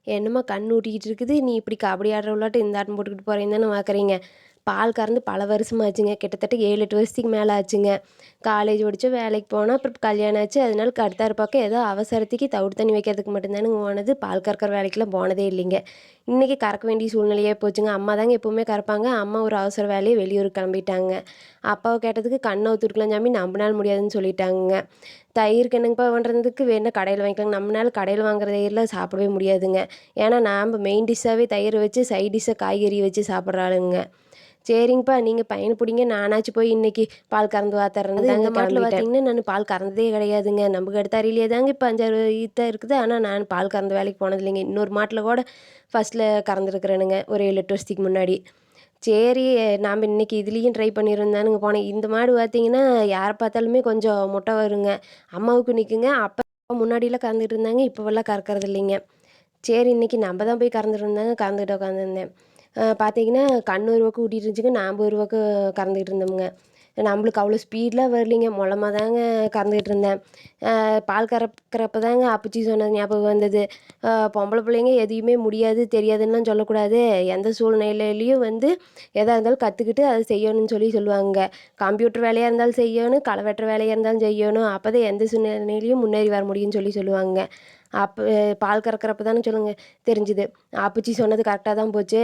என்னம்மா கண்ணு ஊட்டிக்கிட்டு இருக்குது, நீ இப்படி கபடி ஆடுறவளாட்டம் இந்த ஆட்டம் போட்டுக்கிட்டு போறேன்னு தானே பார்க்குறீங்க. பால் கறந்து பல வருஷமாச்சுங்க. கிட்டத்தட்ட 7, 8 வருஷத்துக்கு மேல ஆச்சுங்க. காலேஜ் முடிச்சு வேலைக்கு போனா, அப்புறம் கல்யாணம் ஆச்சு. அதனால அடுத்தாரு பக்கம் ஏதோ அவசரத்துக்கு தவிடு தண்ணி வைக்கிறதுக்கு மட்டும் தானுங்க போனது. பால் கறக்கிற வேலைக்கெல்லாம் போனதே இல்லைங்க. இன்னைக்கு கறக்க வேண்டிய சூழ்நிலையே போச்சுங்க. அம்மா தாங்க எப்பவுமே கறப்பாங்க. அம்மா ஒரு அவசர வேலையா வெளியூருக்கு கிளம்பிட்டாங்க. அப்பாவ கேட்டதுக்கு கண்ண ஊத்திருக்கலாம் சாமி, நம்பனால முடியாதுன்னு சொல்லிட்டாங்கங்க. தயிருக்கு என்னங்கப்பா பண்ணுறதுக்கு வேணா கடையில் வாங்கிக்கலாங்க. நம்மனால கடையில் வாங்குற தயிர்லாம் சாப்பிடவே முடியாதுங்க. ஏன்னா நாம்ப மெயின் டிஷ்ஷாவே தயிர் வச்சு, சைட் டிஷ்ஷா காய்கறி வச்சு சாப்பிட்ற ஆளுங்க. சரிங்கப்பா, நீங்க பையன புடிங்க. நானாச்சும் போய் இன்னைக்கு பால் கறந்து வாத்தர்றேன்னு தாங்க இந்த மாட்டுல பார்த்தீங்கன்னா, நான் பால் கறந்ததே கிடையாதுங்க. நமக்கு அடுத்த அருகிலேயே தாங்க இப்போ 5, 6 ஈத்து இருக்குது. ஆனா நான் பால் கறந்த வேலைக்கு போனதில்லைங்க. இன்னொரு மாட்டுல கூட ஃபர்ஸ்ட்ல கறந்துருக்கிறேனுங்க. ஒரு 7, 8 வருஷத்துக்கு முன்னாடி. சரி, நாம இன்னைக்கு இதுலயும் ட்ரை பண்ணிருந்தானுங்க போனேன். இந்த மாடு பார்த்தீங்கன்னா, யார பார்த்தாலுமே கொஞ்சம் முட்டை வருங்க. அம்மாவுக்கு நிக்குங்க. அப்பா முன்னாடிலாம் கறந்துட்டு இருந்தாங்க. இப்போவெல்லாம் கறக்கறது இல்லைங்க. சரி, இன்னைக்கு நம்ம தான் போய் கறந்துட்டு இருந்தாங்க. கறந்துட்டு உட்காந்துருந்தேன். பார்த்தீங்கன்னா, கண்ணு ஒரு பக்கம் ஊட்டிட்டு இருந்துச்சுங்க. நாம்ப ஒரு பக்கம் கறந்துக்கிட்டு இருந்தோமுங்க. நம்மளுக்கு அவ்வளோ ஸ்பீட்லாம் வரலைங்க. மொல்லமா தாங்க கறந்துக்கிட்டு இருந்தேன். பால் கறக்கிறப்ப தாங்க அப்பச்சி சொன்னது ஞாபகம் வந்தது. பொம்பளை பிள்ளைங்க எதையுமே முடியாது, தெரியாதுன்னுலாம் சொல்லக்கூடாது. எந்த சூழ்நிலையிலயும் எதா இருந்தாலும் கத்துக்கிட்டு அத செய்யணும்னு சொல்லுவாங்க. கம்ப்யூட்டர் வேலையா இருந்தாலும் செய்யணும், களை வெட்டுற வேலையா இருந்தாலும் செய்யணும். அப்பதான் எந்த சூழ்நிலையிலயும் முன்னேறி வர முடியும்னு சொல்லுவாங்க. அப்ப பால் கறக்கிறப்ப தானே தெரிஞ்சுது. அப்பச்சி சொன்னது கரெக்ட்டா தான் போச்சு.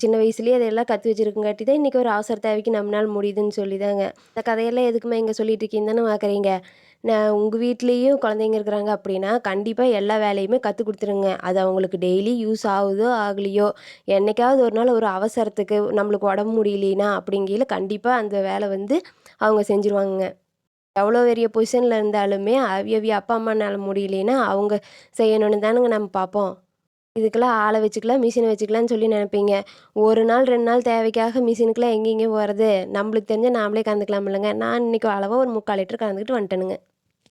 சின்ன வயசுலயே அதெல்லாம் கத்து வச்சிருக்கங்காட்டி தான் இன்னைக்கு ஒரு அவசர தேவைக்கு நம்மனால முடியுதுன்னு சொல்லிதாங்க. இந்த கதையெல்லாம் எதுக்கும்மா இங்க சொல்லிட்டு இருக்கீங்கன்னு தானே பார்க்குறீங்க. உங்க வீட்லயும் குழந்தைங்க இருக்கிறாங்க அப்படின்னா, கண்டிப்பா எல்லா வேலையுமே கத்துக் குடுத்துருங்க. அது அவங்களுக்கு டெய்லி யூஸ் ஆகுதோ, ஆகலையோ, என்னைக்காவது ஒரு நாள் ஒரு அவசரத்துக்கு நம்மளுக்கு உடம்பு முடியலைன்னா அப்படிங்கையில கண்டிப்பா அந்த வேலை அவங்க செஞ்சுருவாங்கங்க. எவ்வளோ பெரிய பொசிஷன்ல இருந்தாலுமே, அவிய அப்பா, அம்மானால முடியலைன்னா, அவங்க செய்யணும்னு தானங்க நம்ம பார்ப்போம். இதுக்கெல்லாம் ஆள வச்சுக்கலாம், மிஷின வச்சுக்கலாம்னு சொல்லி நெனைப்பீங்க. 1 நாள், 2 நாள் தேவைக்காக மிஷினுக்குலாம் எங்கேங்க போறது? நம்மளுக்கு தெரிஞ்சா நாமளே கறந்துக்கலாம் இல்லங்க. நான் இன்னைக்கு அளவா ஒரு 3/4 லிட்டர் கறந்துக்கிட்டு வந்துட்டேனுங்க.